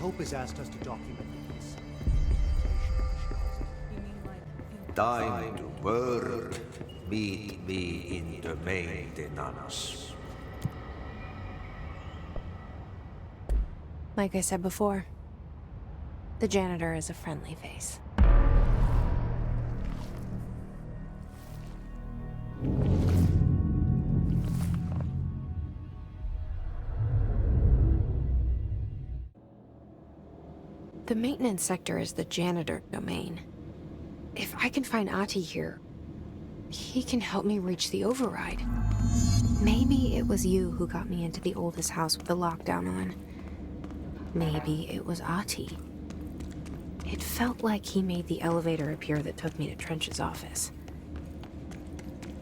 Hope has asked us to document this. Time to work. Meet me in the maintenance. Like I said before, the janitor is a friendly face. The maintenance sector is the janitor domain. If I can find Ahti here, he can help me reach the override. Maybe it was you who got me into the oldest house with the lockdown on. Maybe it was Ahti. It felt like he made the elevator appear that took me to Trench's office.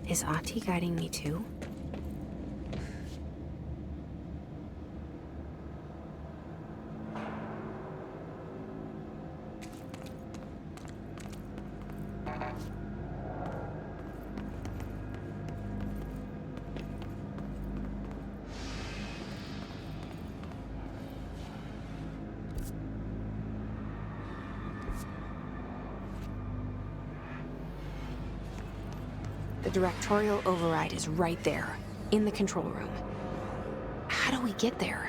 Is Ahti guiding me too? The Directorial override is right there, in the control room. How do we get there?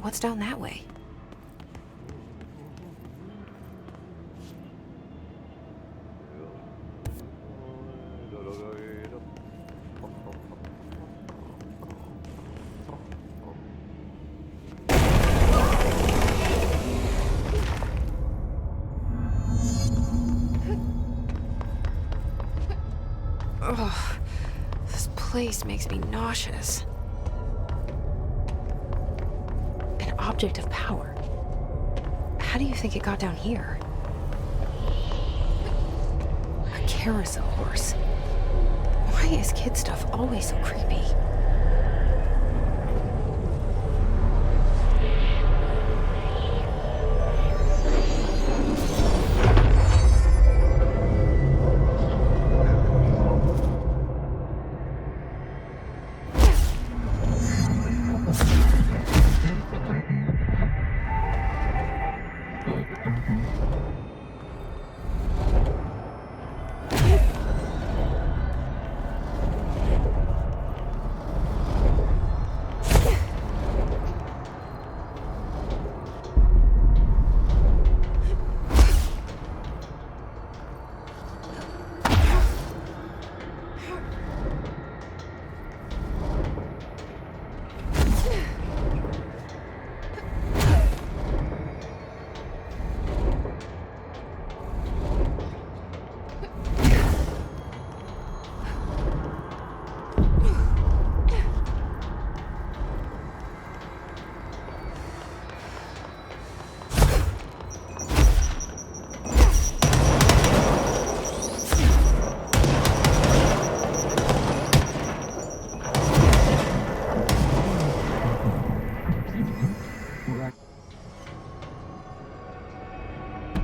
What's down that way? Ugh, this place makes me nauseous. An object of power. How do you think it got down here? A carousel horse. Why is kid stuff always so creepy?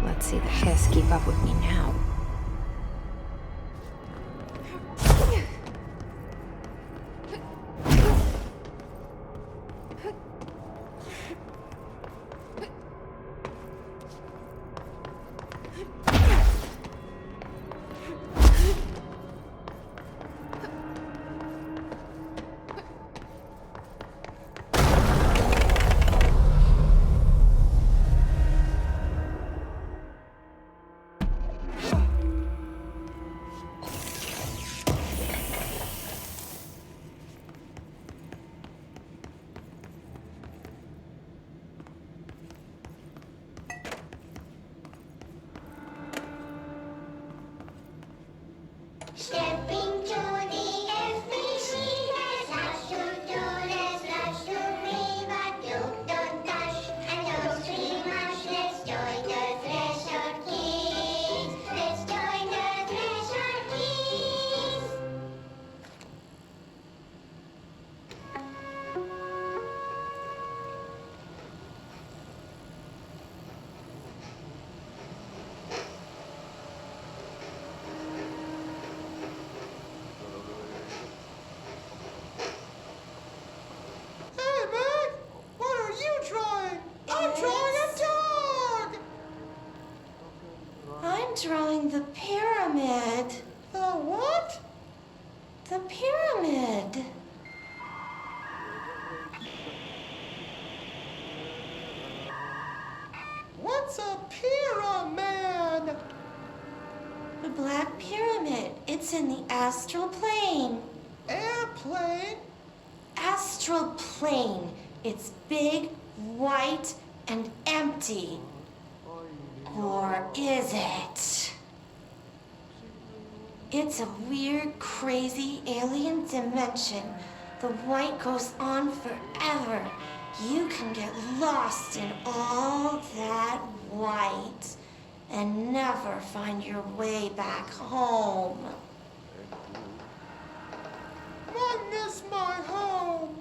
Let's see the hiss keep up with me now. Stepping to the FBC, there's lots to do, there's lots to read, but don't touch and don't scream much. Let's join the Treasure Kids. Let's join the Treasure Kids. Hey, Meg! What are you drawing? I'm drawing a dog! I'm drawing the pyramid. The what? The pyramid. What's a pyramid? The Black Pyramid. It's in the astral plane. Airplane? Astral plane. It's big, white, and empty. Or is it? It's a weird, crazy alien dimension. The white goes on forever. You can get lost in all that white and never find your way back home. I miss my home.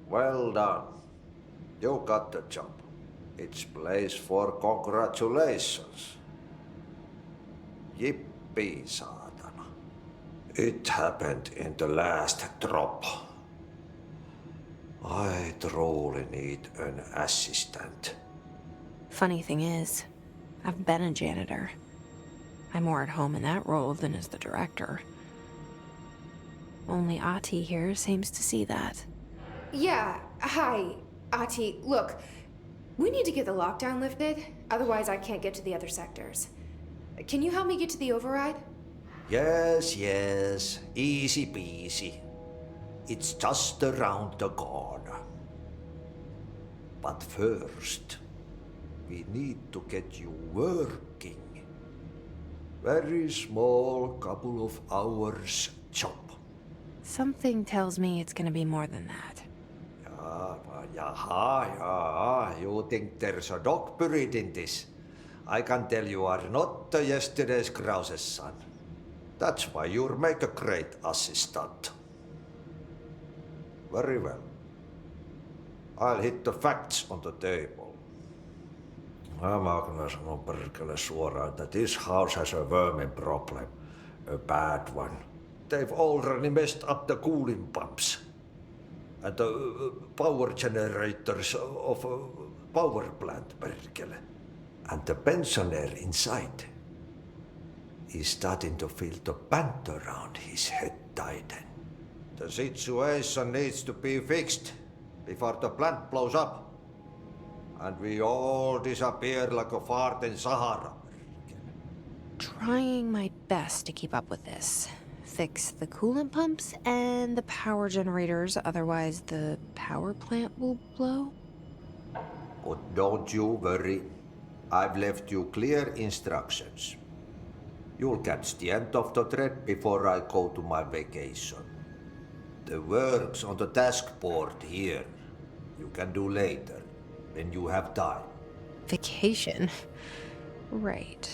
Well done. You got the job. It's place for congratulations. Jippii, saatana. It happened in the last drop. I truly need an assistant. Funny thing is, I've been a janitor. I'm more at home in that role than as the director. Only Ati here seems to see that. Yeah, hi, Ati. Look, we need to get the lockdown lifted, otherwise I can't get to the other sectors. Can you help me get to the override? Yes, yes, easy peasy. It's just around the corner. But first, we need to get you working. Very small, couple of hours job. Something tells me it's gonna be more than that. Yeah. You think there's a dog buried in this? I can tell you are not yesterday's Krause's son. That's why you'll make a great assistant. Very well. I'll hit the facts on the table. Mä kyllä sanon perkele suoraan, that this house has a vermin problem. A bad one. They've already messed up the cooling pumps. And the power generators of a power plant, perkele. And the pensioner inside is starting to feel the band around his head tighten. The situation needs to be fixed before the plant blows up. And we all disappear like a fart in Sahara. Trying my best to keep up with this. Fix the coolant pumps and the power generators, otherwise the power plant will blow. But don't you worry. I've left you clear instructions. You'll catch the end of the thread before I go to my vacation. The work's on the task board here. You can do later, when you have time. Vacation? Right.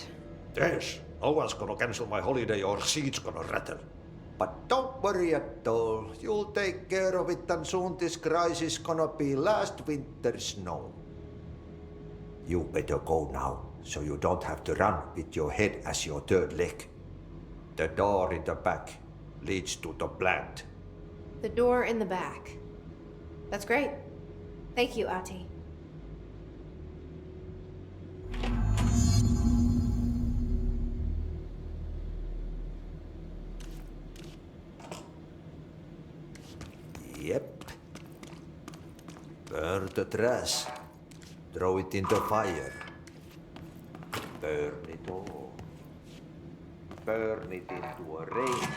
Yes, no one's gonna cancel my holiday or seat's gonna rattle. But don't worry at all. You'll take care of it and soon this crisis gonna be last winter's snow. You better go now, so you don't have to run with your head as your third leg. The door in the back leads to the plant. The door in the back. That's great. Thank you, Ati. Yep. Burn the trash. Throw it in the fire. Burn it all. Burn it into a reindeer,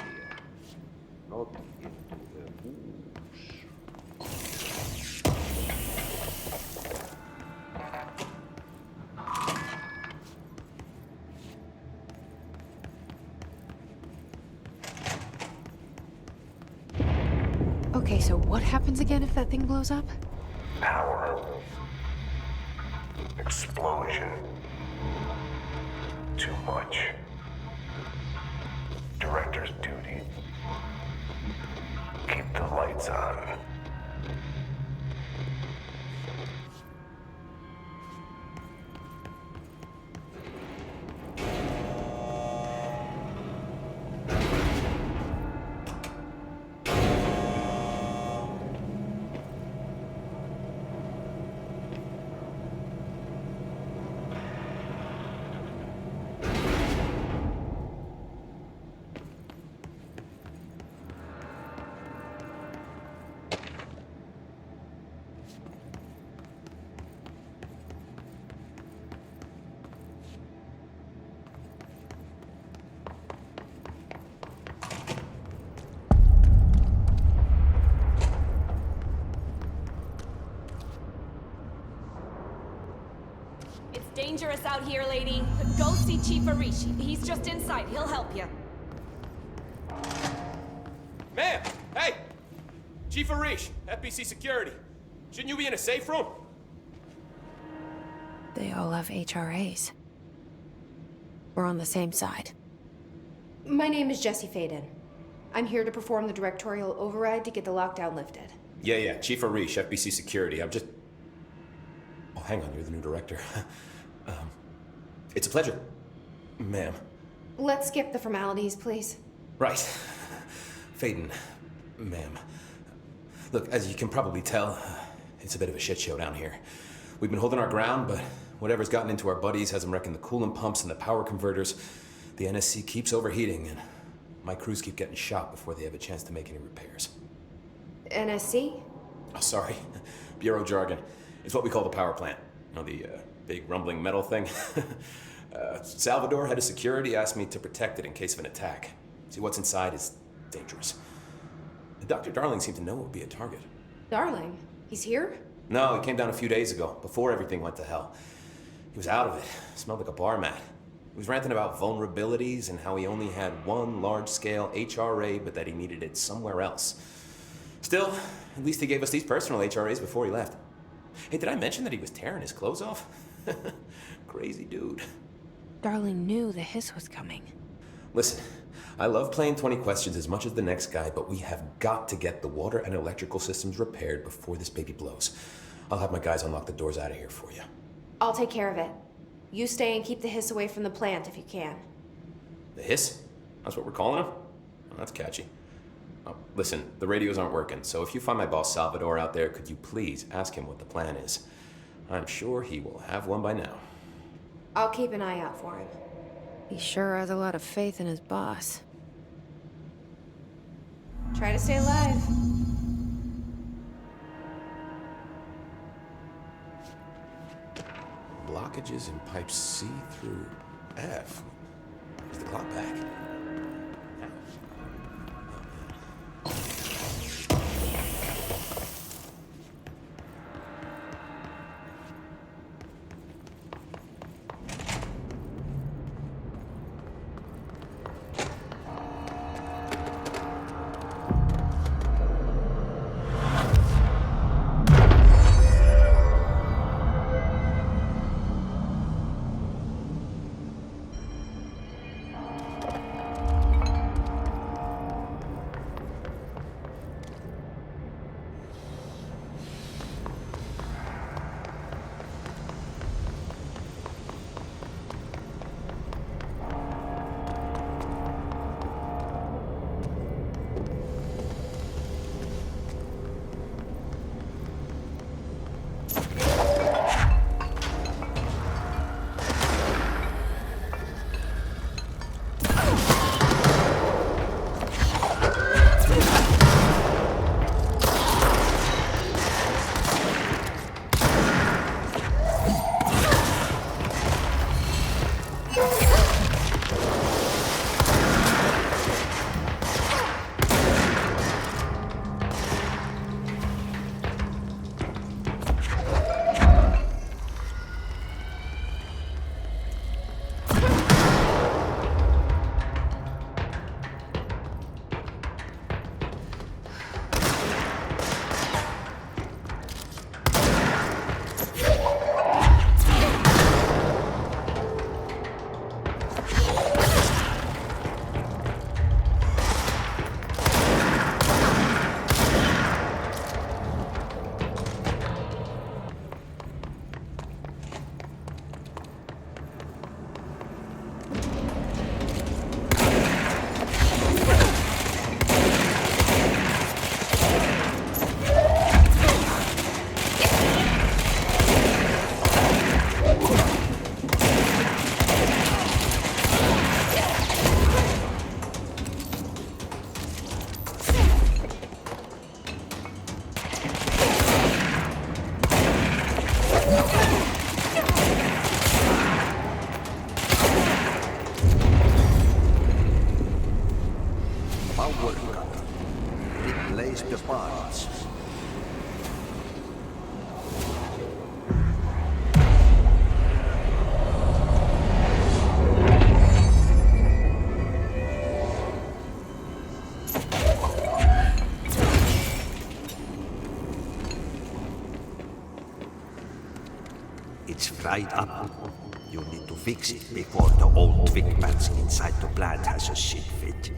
not into a moose. Okay, so what happens again if that thing blows up? Power. Explosion. Too much. Director's duty. Keep the lights on. Dangerous out here, lady. Go see Chief Arish. He's just inside. He'll help you. Ma'am! Hey! Chief Arish, FBC Security. Shouldn't you be in a safe room? They all have HRAs. We're on the same side. My name is Jesse Faden. I'm here to perform the directorial override to get the lockdown lifted. Yeah. Chief Arish, FBC Security. I'm just... Oh, hang on. You're the new director. It's a pleasure, ma'am. Let's skip the formalities, please. Right. Faden, ma'am. Look, as you can probably tell, it's a bit of a shit show down here. We've been holding our ground, but whatever's gotten into our buddies has them wrecking the coolant pumps and the power converters. The NSC keeps overheating, and my crews keep getting shot before they have a chance to make any repairs. NSC? Oh, sorry. Bureau jargon. It's what we call the power plant. You know, the big rumbling metal thing? Salvador, head of security, asked me to protect it in case of an attack. See, what's inside is dangerous. Dr. Darling seemed to know it would be a target. Darling? He's here? No, he came down a few days ago, before everything went to hell. He was out of it. Smelled like a bar mat. He was ranting about vulnerabilities and how he only had one large-scale HRA, but that he needed it somewhere else. Still, at least he gave us these personal HRAs before he left. Hey, did I mention that he was tearing his clothes off? Crazy dude. Darling knew the hiss was coming. Listen, I love playing 20 questions as much as the next guy, but we have got to get the water and electrical systems repaired before this baby blows. I'll have my guys unlock the doors out of here for you. I'll take care of it. You stay and keep the hiss away from the plant if you can. The hiss? That's what we're calling him? Oh, that's catchy. Oh, listen, the radios aren't working, so if you find my boss Salvador out there, could you please ask him what the plan is? I'm sure he will have one by now. I'll keep an eye out for him. He sure has a lot of faith in his boss. Try to stay alive. Blockages in pipes C through F. Where's the clock back? It's fried up. You need to fix it before the old twig bats inside the plant has a shit fit.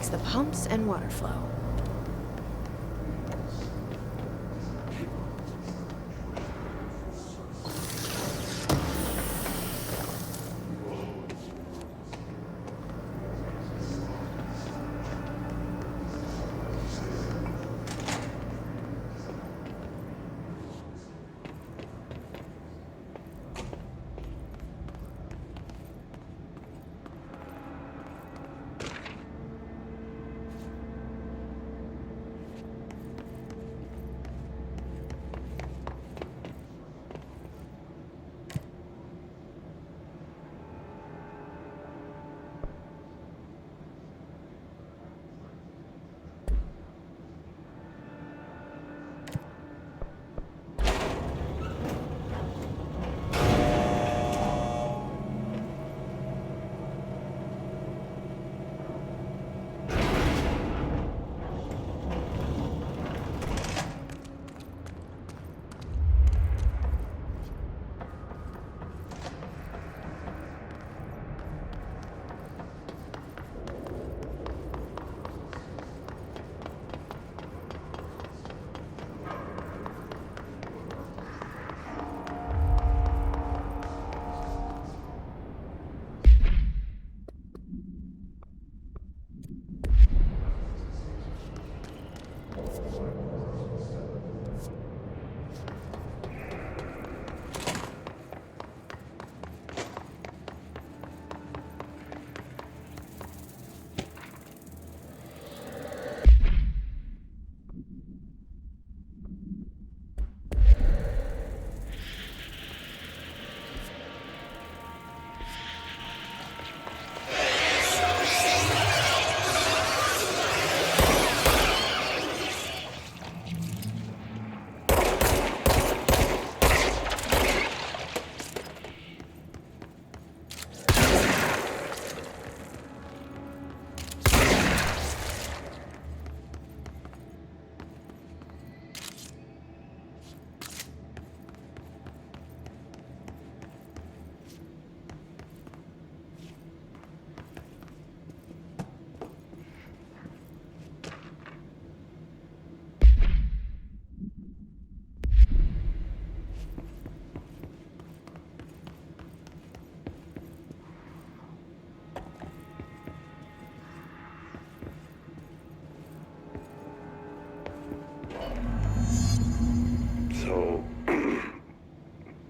fix the pumps and water flow.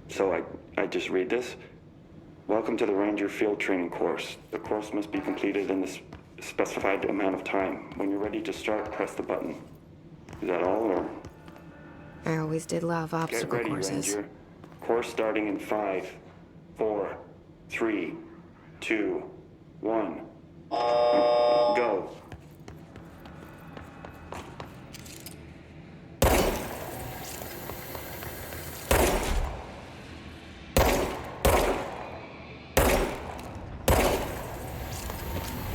So I just read this. Welcome to the Ranger Field Training course. The course must be completed in the specified amount of time. When you're ready to start, press the button. Is that all, or? I always did love obstacle Get ready, courses. Ranger. Course starting in 5, 4, 3, 2, 1. Go.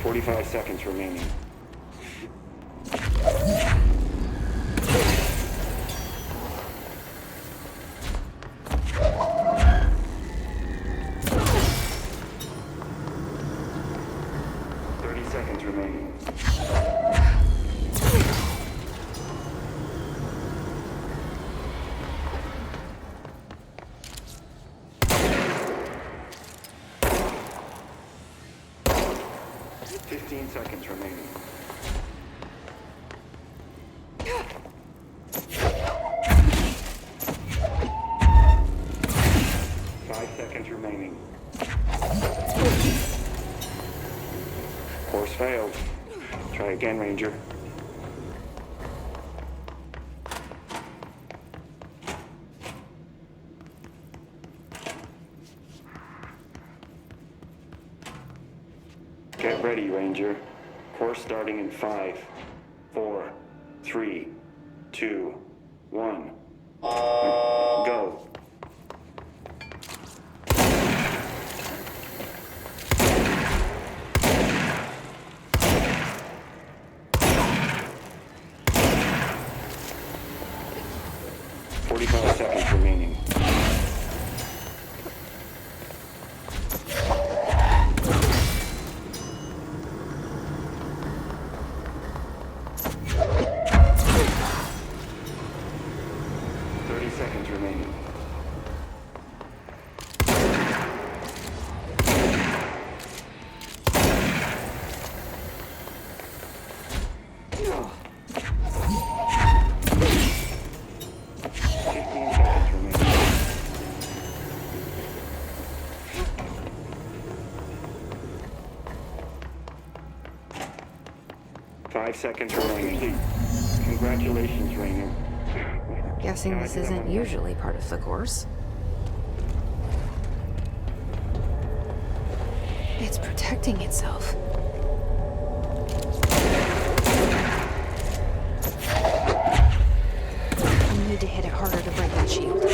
"45 seconds remaining. Course failed. Try again, Ranger. Get ready, Ranger. Course starting in 5, 4, 3, 2, 1. Go. seconds remaining. 5 seconds remaining. Congratulations, Rainer. Guessing this isn't usually part of the course. It's protecting itself. I need to hit it harder to break that shield.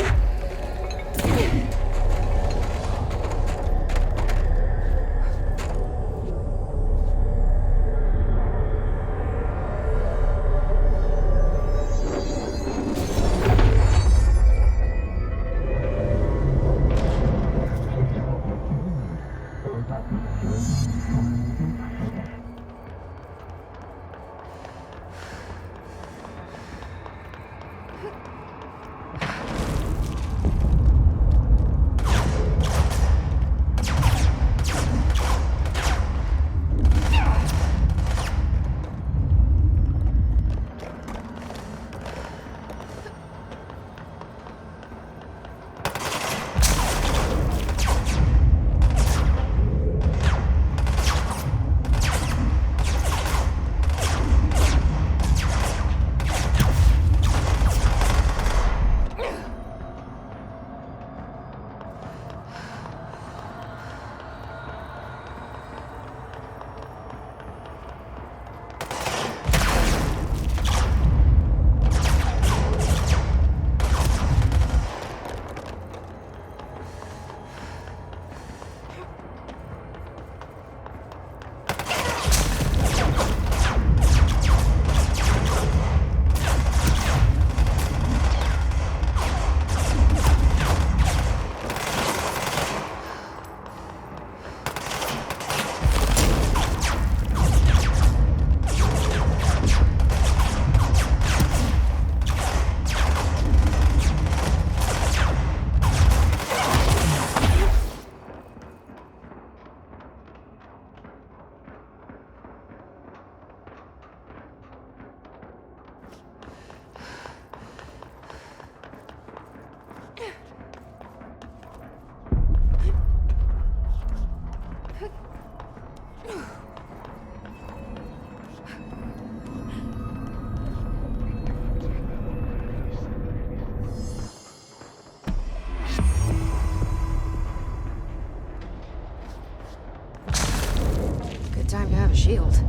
Time to have a shield.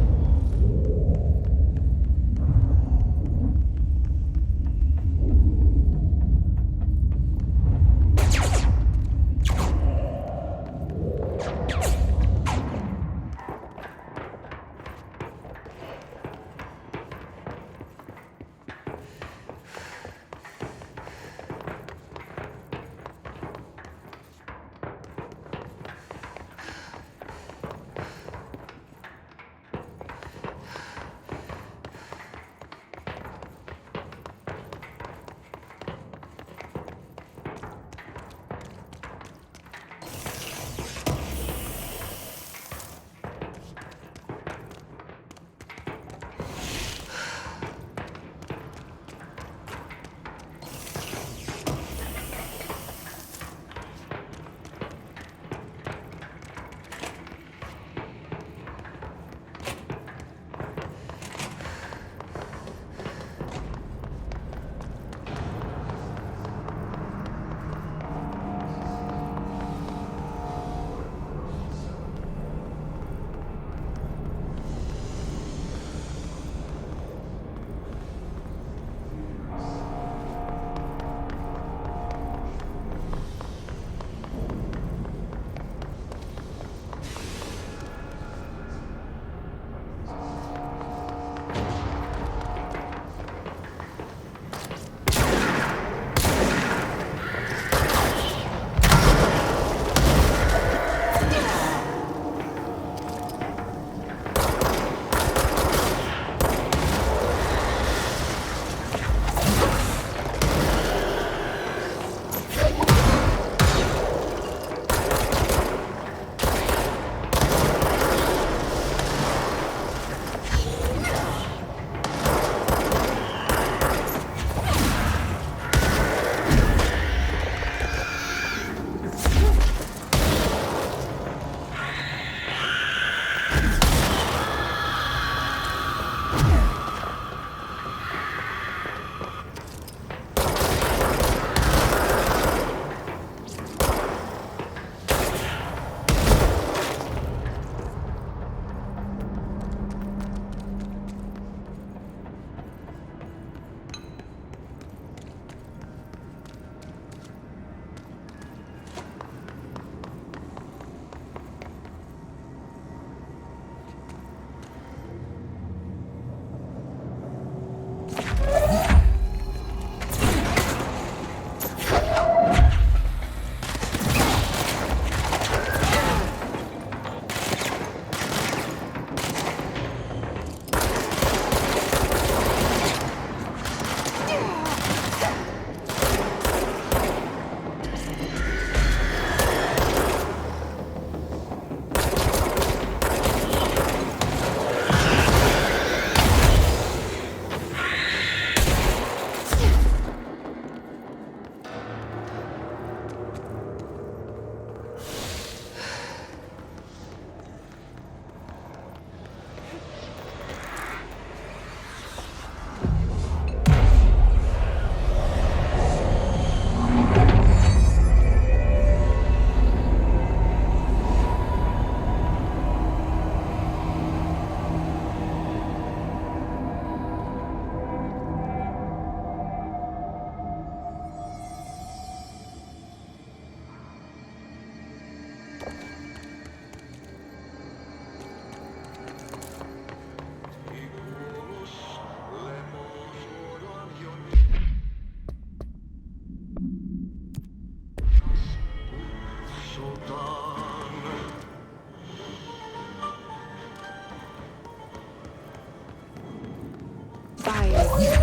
By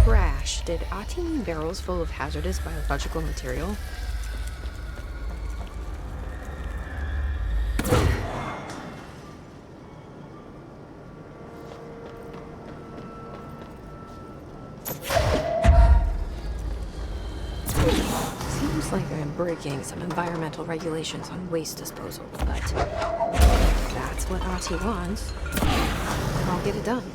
crash, did Ati mean barrels full of hazardous biological material? Seems like I'm breaking some environmental regulations on waste disposal, but if that's what Ati wants, I'll get it done.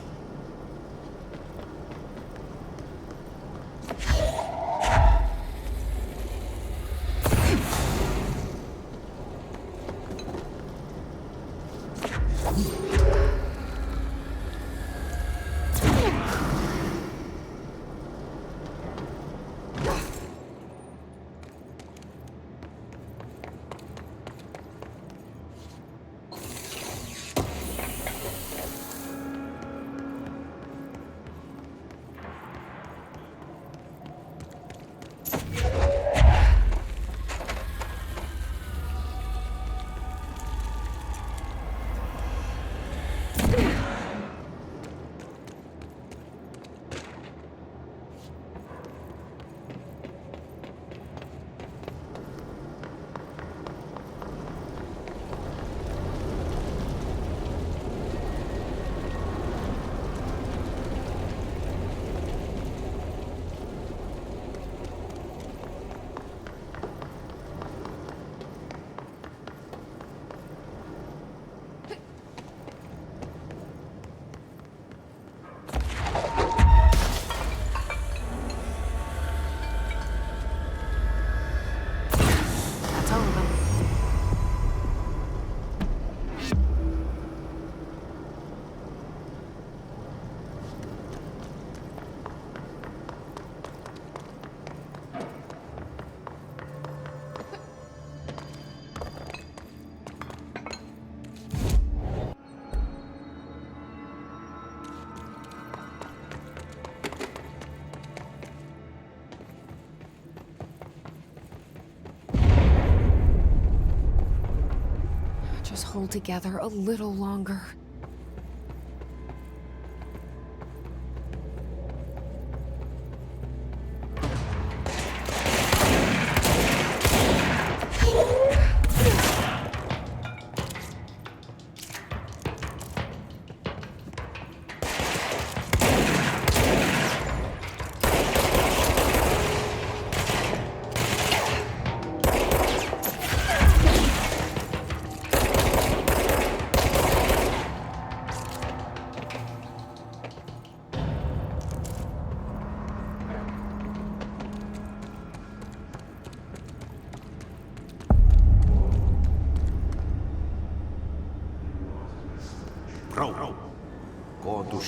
Just hold together a little longer.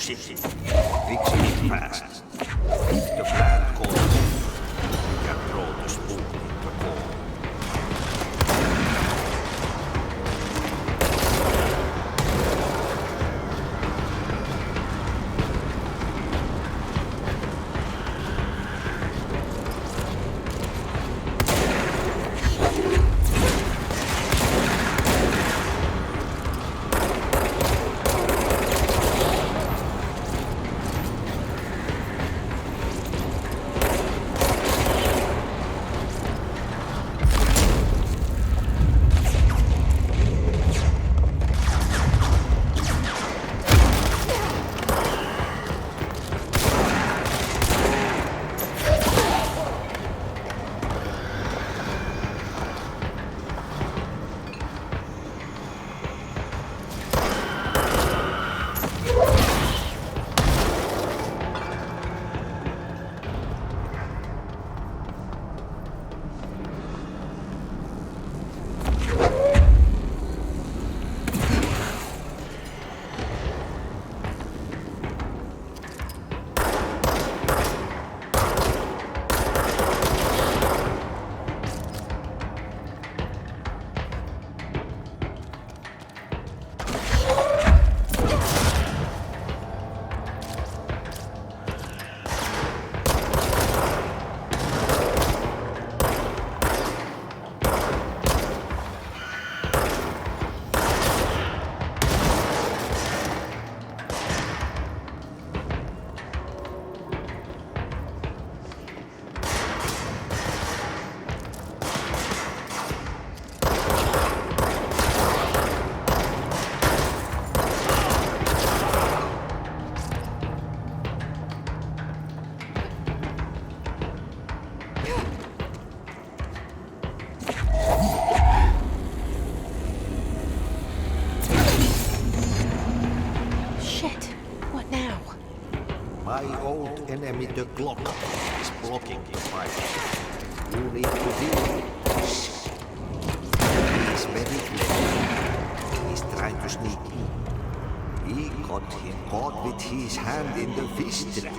city. Fix it fast. If the plant goes off, we can throw the spook in the core. Enemy, the clock, is blocking the fire. You need to deal with this. He is very clever. He is trying to sneak in. He got him caught with his hand in the fish trap.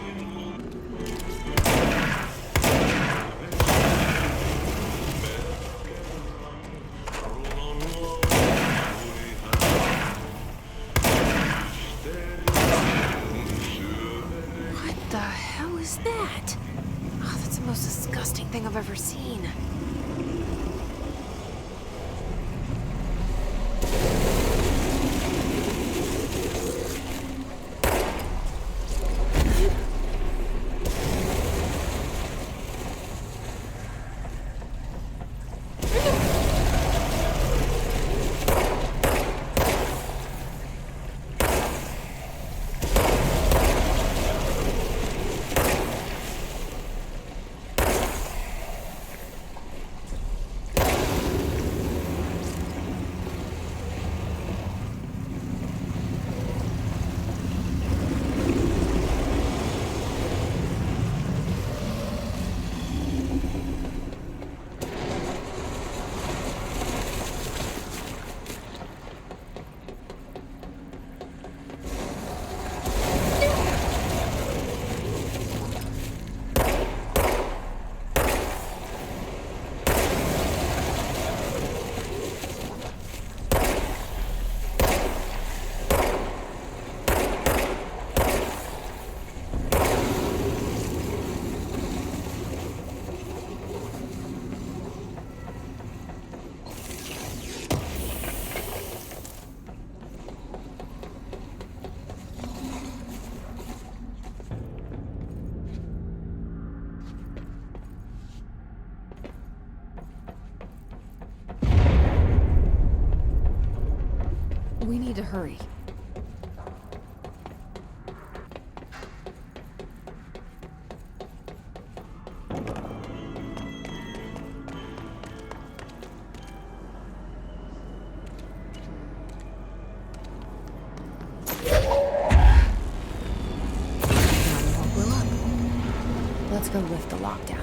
Thing I've ever seen. We need to hurry. Let's go lift the lockdown.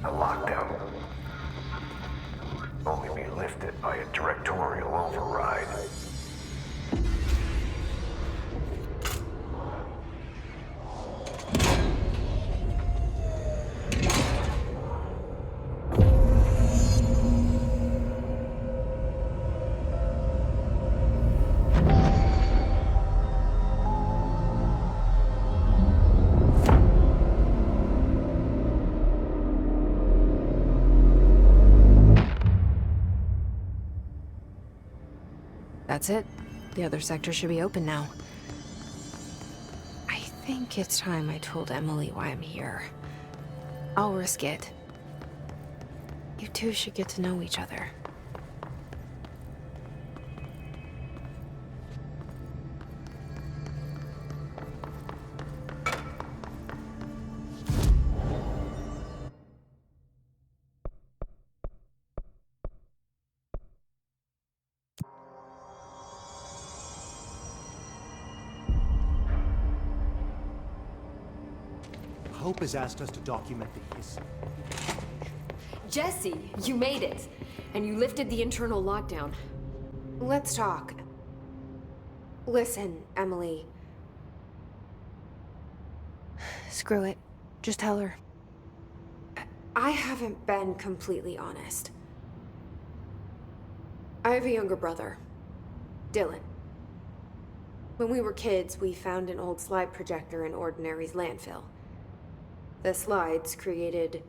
A lockdown only be lifted by a directorial override. That's it. The other sector should be open now. I think it's time I told Emily why I'm here. I'll risk it. You two should get to know each other. Hope has asked us to document the history. Jesse, you made it. And you lifted the internal lockdown. Let's talk. Listen, Emily. Screw it. Just tell her. I haven't been completely honest. I have a younger brother, Dylan. When we were kids, we found an old slide projector in Ordinary's landfill. The slides created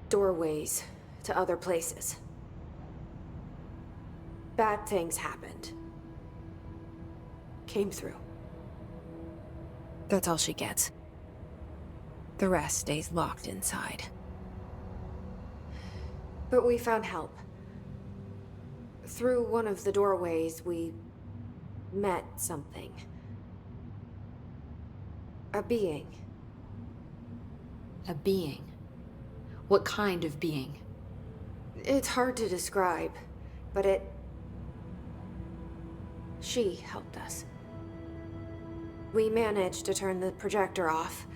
doorways to other places. Bad things happened. Came through. That's all she gets. The rest stays locked inside. But we found help. Through one of the doorways, we met something. A being. A being? What kind of being? It's hard to describe, but she helped us. We managed to turn the projector off.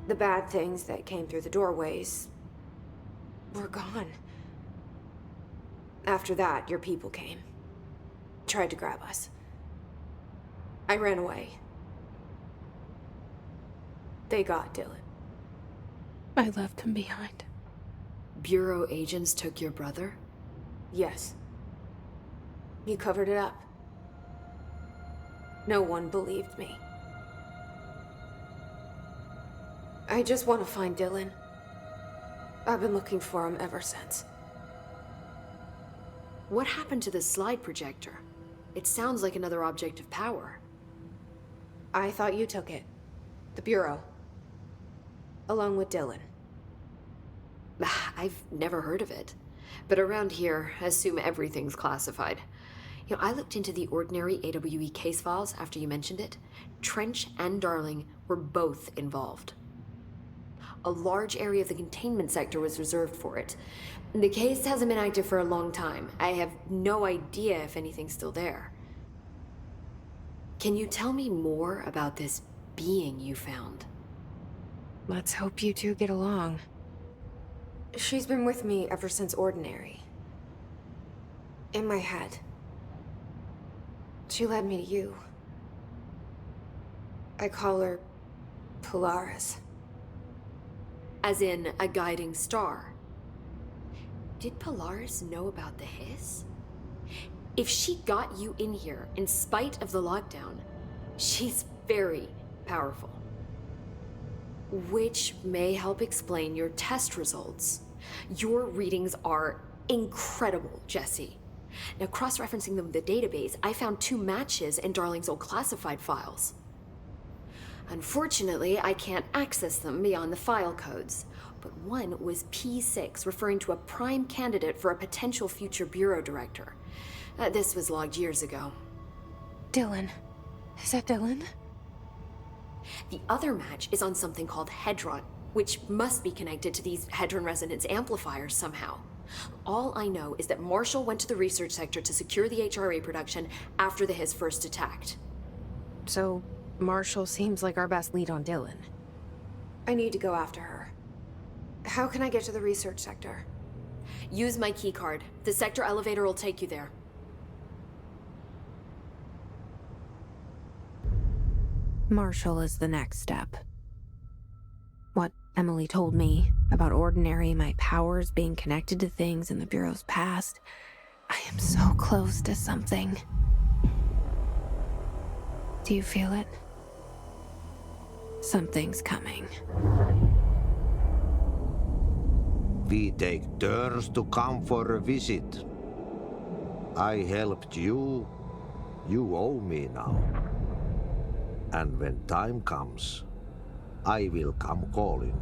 The bad things that came through the doorways were gone. After that, your people came. Tried to grab us. I ran away. They got Dylan. I left him behind. Bureau agents took your brother? Yes. You covered it up. No one believed me. I just want to find Dylan. I've been looking for him ever since. What happened to the slide projector? It sounds like another object of power. I thought you took it. The Bureau. Along with Dylan. I've never heard of it. But around here, I assume everything's classified. You know, I looked into the Ordinary AWE case files after you mentioned it. Trench and Darling were both involved. A large area of the containment sector was reserved for it. The case hasn't been active for a long time. I have no idea if anything's still there. Can you tell me more about this being you found? Let's hope you two get along. She's been with me ever since Ordinary. In my head. She led me to you. I call her Polaris. As in a guiding star. Did Polaris know about the hiss? If she got you in here in spite of the lockdown, she's very powerful. Which may help explain your test results. Your readings are incredible, Jesse. Now, cross-referencing them with the database, I found 2 matches in Darling's old classified files. Unfortunately, I can't access them beyond the file codes, but one was P6, referring to a prime candidate for a potential future bureau director. This was logged years ago. Dylan. Is that Dylan? The other match is on something called Hedron, which must be connected to these Hedron resonance amplifiers somehow. All I know is that Marshall went to the research sector to secure the HRA production after the hiss first attacked. So, Marshall seems like our best lead on Dylan. I need to go after her. How can I get to the research sector? Use my keycard. The sector elevator will take you there. Marshall is the next step. What Emily told me about Ordinary, my powers being connected to things in the Bureau's past. I am so close to something. Do you feel it? Something's coming. We take turns to come for a visit. I helped you. You owe me now. And when time comes, I will come calling.